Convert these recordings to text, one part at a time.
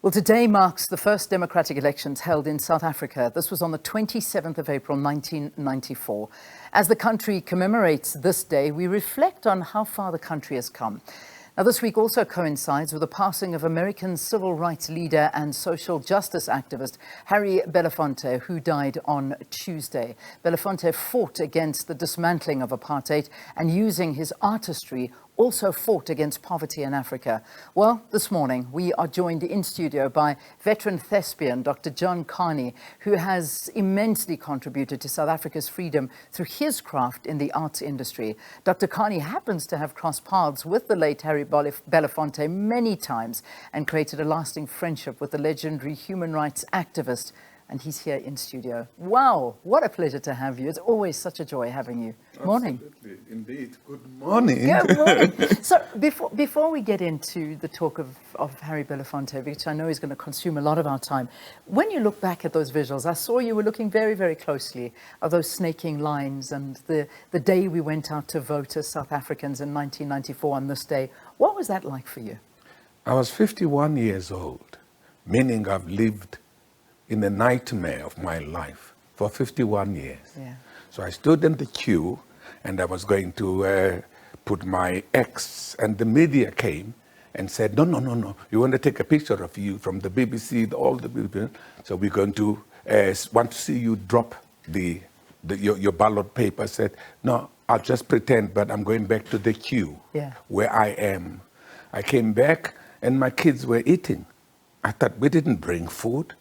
Well, today marks the first democratic elections held in South Africa. This was on the 27th of April, 1994. As the country commemorates this day, we reflect on how far the country has come. Now, this week also coincides with the passing of American civil rights leader and social justice activist Harry Belafonte, who died on Tuesday. Belafonte fought against the dismantling of apartheid and, using his artistry, also fought against poverty in Africa. Well, this morning we are joined in studio by veteran thespian Dr John Kani, who has immensely contributed to South Africa's freedom through his craft in the arts industry. Dr Kani happens to have crossed paths with the late Harry Belafonte many times and created a lasting friendship with the legendary human rights activist. And he's here in studio. Wow, what a pleasure to have you. It's always such a joy having you. Morning. Absolutely, indeed. Good morning. Good morning. So before we get into the talk of Harry Belafonte, which I know is going to consume a lot of our time, when you look back at those visuals, I saw you were looking very, very closely at those snaking lines and the day we went out to vote as South Africans in 1994 on this day. What was that like for you? I was 51 years old, meaning I've lived in the nightmare of my life for 51 years. Yeah. So I stood in the queue and I was going to put my X, and the media came and said, no, you want to take a picture of you from the BBC, all the people. So we're going to want to see you drop your ballot paper. I said, no, I'll just pretend, but I'm going back to the queue where I am. I came back and my kids were eating. I thought, we didn't bring food.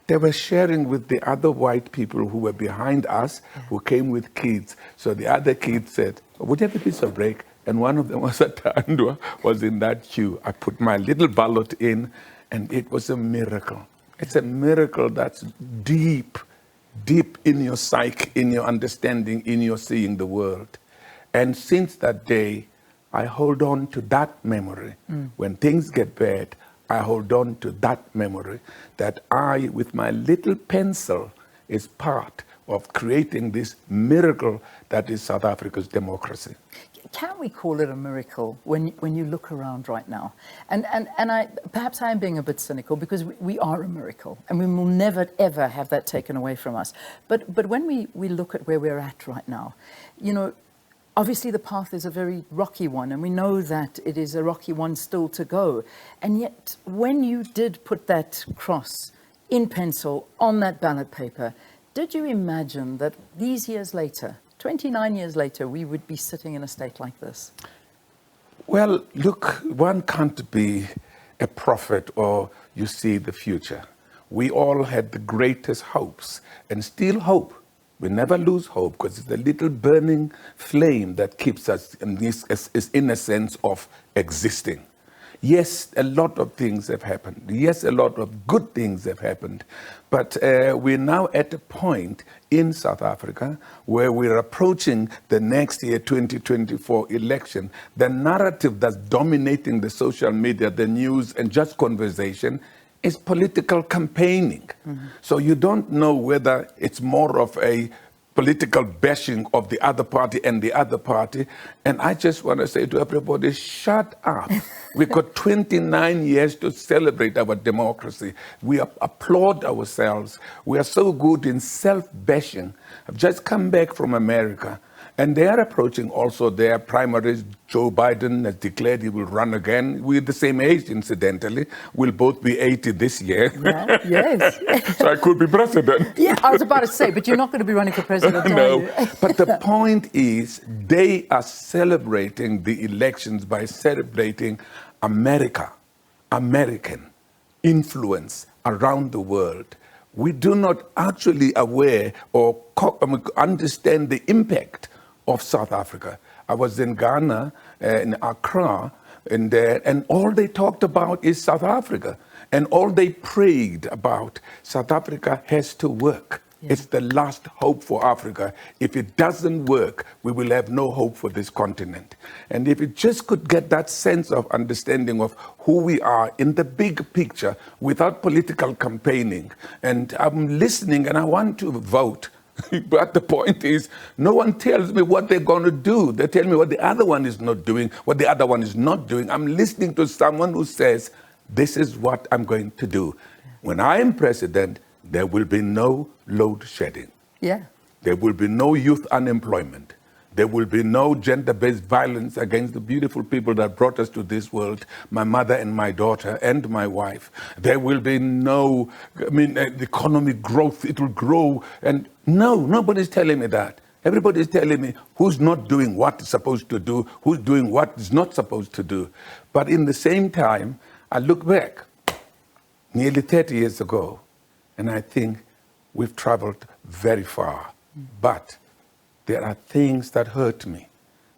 They were sharing with the other white people who were behind us, who came with kids. So the other kids said, would you have a piece of break? And one of them was a Tandwa, was in that queue. I put my little ballot in, and it was a miracle. It's a miracle that's deep in your psyche, in your understanding, in your seeing the world. And since that day, I hold on to that memory. When things get bad, I hold on to that memory, that I, with my little pencil, is part of creating this miracle that is South Africa's democracy. Can we call it a miracle when you look around right now? And perhaps I am being a bit cynical, because we are a miracle and we will never, ever have that taken away from us. But when we look at where we're at right now, you know, obviously the path is a very rocky one, and we know that it is a rocky one still to go. And yet, when you did put that cross in pencil on that ballot paper, did you imagine that these years later, 29 years later, we would be sitting in a state like this? Well, look, one can't be a prophet or you see the future. We all had the greatest hopes and still hope. We never lose hope, because it's the little burning flame that keeps us in this in a sense of existing. Yes, a lot of things have happened. Yes, a lot of good things have happened. But we're now at a point in South Africa where we're approaching the next year, 2024 election. The narrative that's dominating the social media, the news, and just conversation is political campaigning. So you don't know whether it's more of a political bashing of the other party and the other party. And I just want to say to everybody, shut up. We've got 29 years to celebrate our democracy. We applaud ourselves. We are so good in self-bashing. I've just come back from America, and they are approaching also their primaries. Joe Biden has declared he will run again. We're the same age, incidentally. We'll both be 80 this year. Yeah, yes. So I could be president. Yeah, I was about to say, but you're not going to be running for president, No, are you? but the point is, they are celebrating the elections by celebrating America, American influence around the world. We do not actually aware or understand the impact of South Africa. I was in Ghana, in Accra, and all they talked about is South Africa. And all they prayed about, South Africa has to work. Yeah. It's the last hope for Africa. If it doesn't work, we will have no hope for this continent. And if it just could get that sense of understanding of who we are in the big picture without political campaigning. And I'm listening and I want to vote. But the point is, no one tells me what they're going to do. They tell me what the other one is not doing, what the other one is not doing. I'm listening to someone who says, this is what I'm going to do. When I am president, there will be no load shedding. Yeah. There will be no youth unemployment. There will be no gender-based violence against the beautiful people that brought us to this world, my mother and my daughter and my wife. There will be no, economic growth. It will grow. And no, nobody's telling me that. Everybody's telling me who's not doing what it's supposed to do, who's doing what is not supposed to do. But in the same time, I look back nearly 30 years ago, and I think we've traveled very far. But there are things that hurt me.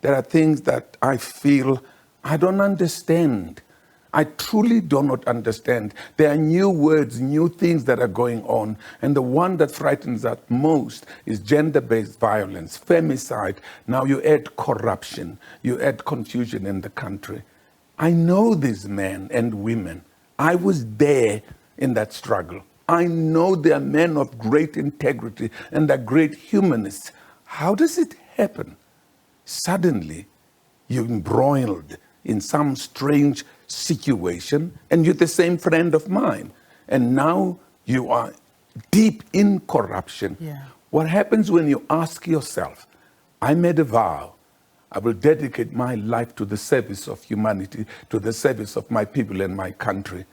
There are things that I feel I don't understand. I truly do not understand. There are new words, new things that are going on. And the one that frightens us most is gender-based violence, femicide. Now you add corruption, you add confusion in the country. I know these men and women. I was there in that struggle. I know they are men of great integrity and they're great humanists. How does it happen? Suddenly, you're embroiled in some strange situation and you're the same friend of mine. And now you are deep in corruption. Yeah. What happens when you ask yourself, I made a vow, I will dedicate my life to the service of humanity, to the service of my people and my country.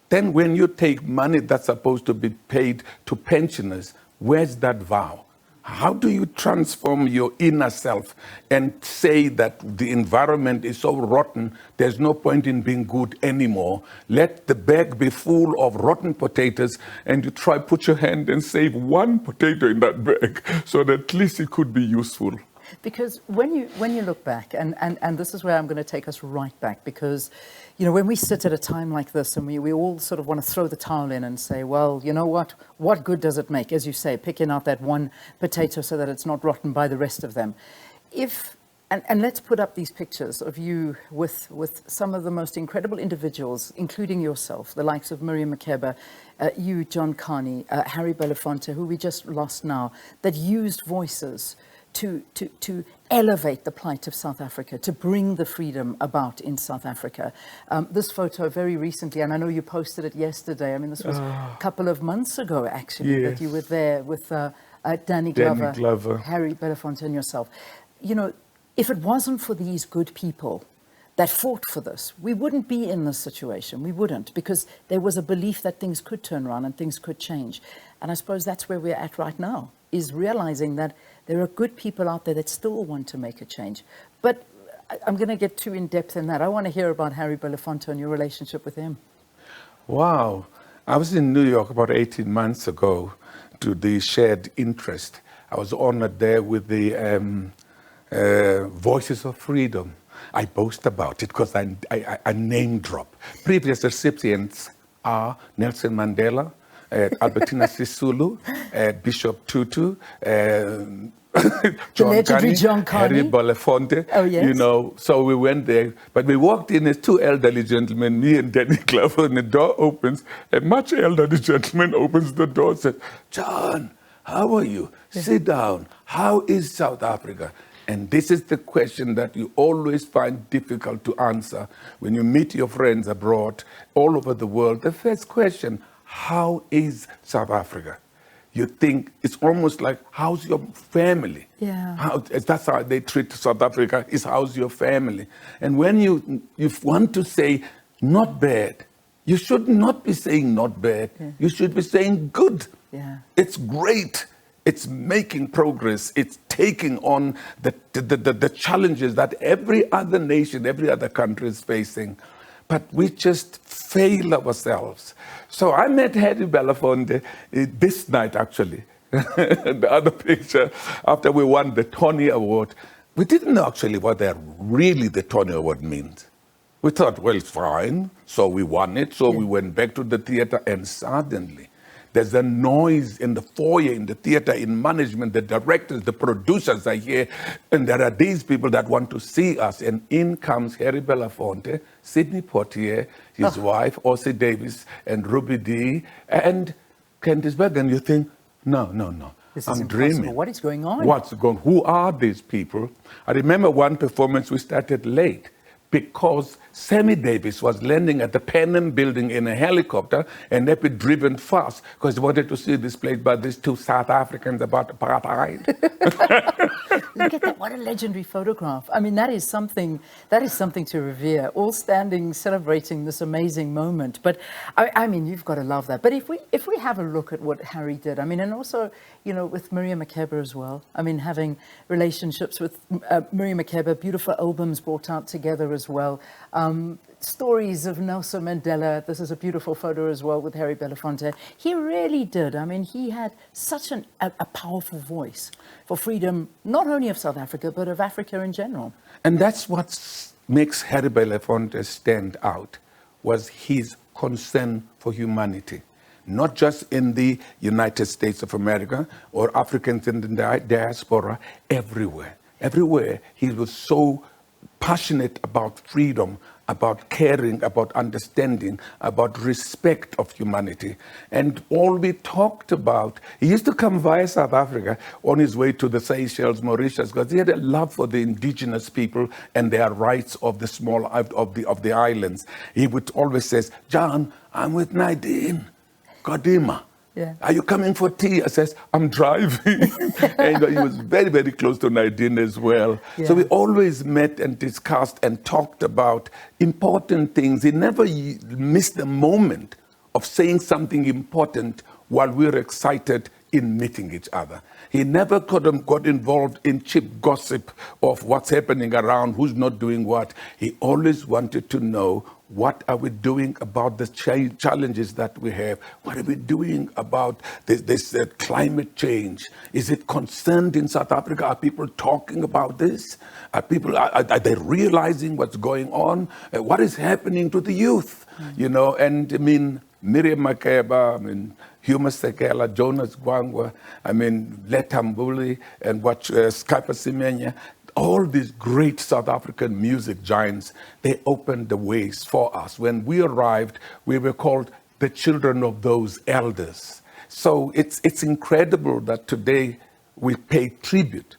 Then when you take money that's supposed to be paid to pensioners, where's that vow? How do you transform your inner self and say that the environment is so rotten, there's no point in being good anymore? Let the bag be full of rotten potatoes and you try put your hand and save one potato in that bag so that at least it could be useful. Because when you look back, and this is where I'm going to take us right back, because, you know, when we sit at a time like this and we all sort of want to throw the towel in and say, well, you know what good does it make? As you say, picking out that one potato so that it's not rotten by the rest of them. And let's put up these pictures of you with some of the most incredible individuals, including yourself, the likes of Miriam Makeba, I John Kani, Harry Belafonte, who we just lost now, that used voices to elevate the plight of South Africa, to bring the freedom about in South Africa. This photo very recently, and I know you posted it yesterday, I mean, this was a couple of months ago, actually, Yes. that you were there with Danny Glover, Harry Belafonte and yourself. You know, if it wasn't for these good people that fought for this, we wouldn't be in this situation. We wouldn't, because there was a belief that things could turn around and things could change. And I suppose that's where we're at right now, is realizing that there are good people out there that still want to make a change. But I'm going to get too in depth in that. I want to hear about Harry Belafonte and your relationship with him. Wow. I was in New York about 18 months ago to the shared interest. I was honored there with the Voices of Freedom. I boast about it because I name drop. Previous recipients are Nelson Mandela, Albertina Sisulu, Bishop Tutu, John John Kani, Harry Belafonte. Oh, yes. You know, so we went there, but we walked in as two elderly gentlemen, me and Danny Glover, and the door opens. A much elderly gentleman opens the door and said, John, how are you? Sit down. How is South Africa? And this is the question that you always find difficult to answer when you meet your friends abroad, all over the world. The first question, how is South Africa? You think it's almost like, how's your family? Yeah. That's how they treat South Africa, is how's your family? And when you want to say not bad, you should not be saying not bad. Yeah. You should be saying good. Yeah. It's great. It's making progress. It's taking on the challenges that every other nation, every other country is facing. But we just fail ourselves. So I met Harry Belafonte this night, actually. The other picture, after we won the Tony Award. We didn't know actually what really the Tony Award means. We thought, well, it's fine. So we won it. So we went back to the theater, and suddenly there's a noise in the foyer, in the theater, in management, the directors, the producers are here, and there are these people that want to see us. And in comes Harry Belafonte, Sidney Poitier, his wife, Ossie Davis, and Ruby Dee, and Candice Berg, and you think, no. This is I'm impossible. dreaming. What is going on? What's going on? Who are these people? I remember one performance we started late because Sammy Davis was landing at the Pan Am building in a helicopter and they'd be driven fast because they wanted to see this place by these two South Africans about apartheid. Look at that, what a legendary photograph. I mean, that is something to revere, all standing, celebrating this amazing moment. But I mean, you've got to love that. But if we have a look at what Harry did, I mean, and also, you know, with Miriam Makeba as well, I mean, having relationships with Miriam Makeba, beautiful albums brought out together as well. Stories of Nelson Mandela. This is a beautiful photo as well with Harry Belafonte. He really did. I mean, he had such a powerful voice for freedom, not only of South Africa, but of Africa in general. And that's what makes Harry Belafonte stand out, was his concern for humanity. Not just in the United States of America or Africans in the diaspora, everywhere. Everywhere he was so passionate about freedom, about caring, about understanding, about respect of humanity. And all we talked about, he used to come via South Africa on his way to the Seychelles, Mauritius, because he had a love for the indigenous people and their rights of the small, of the islands. He would always say, John, I'm with Nadine, Kadima. Yeah. Are you coming for tea? I says, I'm driving. And he was very, very close to Nadine as well. Yeah. So we always met and discussed and talked about important things. He never missed a moment of saying something important while we were excited in meeting each other. He never got involved in cheap gossip of what's happening around, who's not doing what. He always wanted to know, what are we doing about the challenges that we have? What are we doing about this climate change? Is it concerned in South Africa? Are people talking about this? Are they realizing what's going on? What is happening to the youth? You know, and I mean, Miriam Makeba, I mean, Huma Sekela, Jonas Gwangwa, I mean, Letambuli, and Skypa Semenya, all these great South African music giants, they opened the ways for us. When we arrived, we were called the children of those elders. So it's incredible that today we pay tribute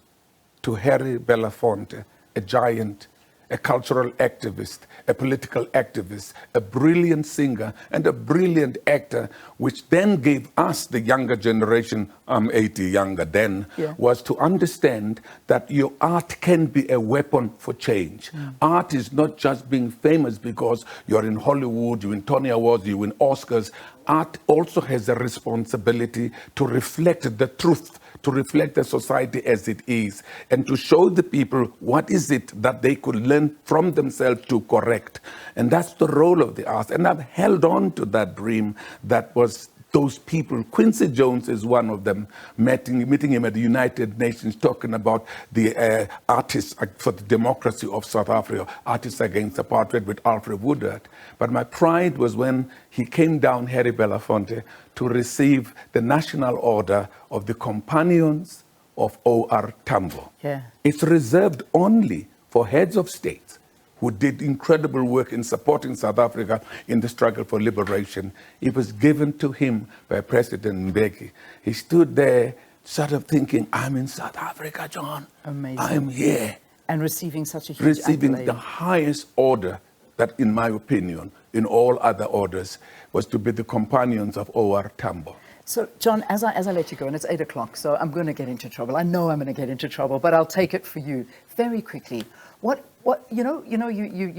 to Harry Belafonte, a giant, a cultural activist, a political activist, a brilliant singer, and a brilliant actor, which then gave us, the younger generation, I'm 80 younger then, was to understand that your art can be a weapon for change. Art is not just being famous because you're in Hollywood, you win Tony Awards, you win Oscars. Art also has a responsibility to reflect the truth, to reflect the society as it is, and to show the people what is it that they could learn from themselves to correct. And that's the role of the arts. And I've held on to that dream that was those people. Quincy Jones is one of them, meeting him at the United Nations, talking about the artists for the democracy of South Africa, artists against apartheid with Alfred Woodard. But my pride was when he came down, Harry Belafonte, to receive the National Order of the Companions of O.R. Tambo. Yeah. It's reserved only for heads of state who did incredible work in supporting South Africa in the struggle for liberation. It was given to him by President Mbeki. He stood there sort of thinking, I'm in South Africa, John. Amazing. I'm here. And receiving such a huge accolade. The highest order that, in my opinion, in all other orders, was to be the Companions of O.R. Tambo. So, John, as I let you go, and it's 8 o'clock, so I'm going to get into trouble. I know I'm going to get into trouble, but I'll take it for you very quickly. You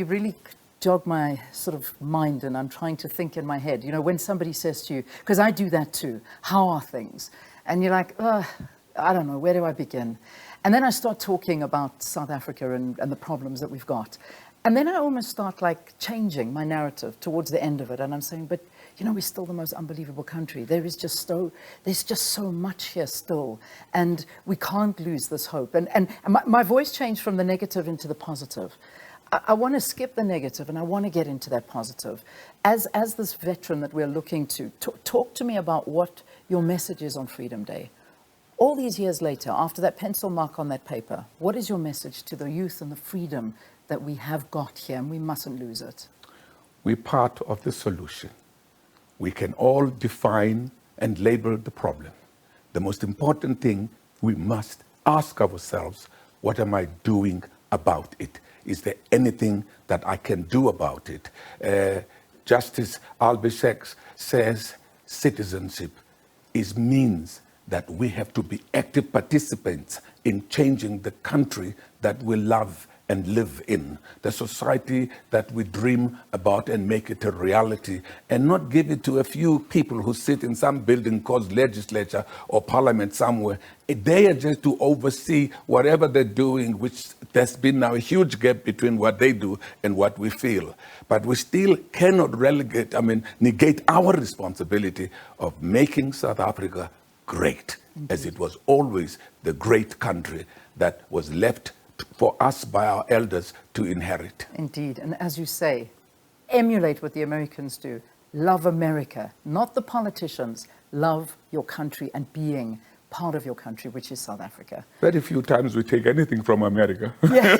really jog my sort of mind, and I'm trying to think in my head. You know, when somebody says to you, because I do that too, how are things? And you're like, I don't know, where do I begin? And then I start talking about South Africa and the problems that we've got. And then I almost start like changing my narrative towards the end of it. And I'm saying, but you know, we're still the most unbelievable country. There's just so much here still. And we can't lose this hope. And my voice changed from the negative into the positive. I want to skip the negative and I want to get into that positive. As this veteran that we're looking to, talk to me about what your message is on Freedom Day. All these years later, after that pencil mark on that paper, what is your message to the youth and the freedom that we have got here, and we mustn't lose it? We're part of the solution. We can all define and label the problem. The most important thing, we must ask ourselves, what am I doing about it? is there anything that I can do about it? Justice Albisek says citizenship means that we have to be active participants in changing the country that we love and live in, the society that we dream about, and make it a reality, and not give it to a few people who sit in some building called legislature or parliament somewhere. They are just to oversee whatever they're doing, which there's been now a huge gap between what they do and what we feel. But we still cannot negate our responsibility of making South Africa great, as it was always the great country that was left for us by our elders to inherit. Indeed, and as you say, emulate what the Americans do. Love America, not the politicians. Love your country and being part of your country, which is South Africa. Very few times we take anything from America. Yeah.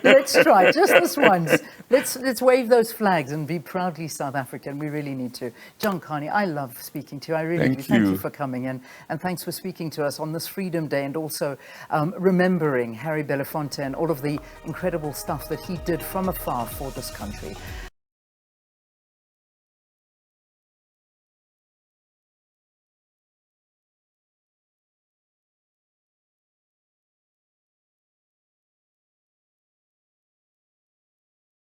Let's try, just this once. Let's wave those flags and be proudly South African. We really need to. John Kani, I love speaking to you. I really do. Thank you for coming in. And thanks for speaking to us on this Freedom Day, and also remembering Harry Belafonte and all of the incredible stuff that he did from afar for this country.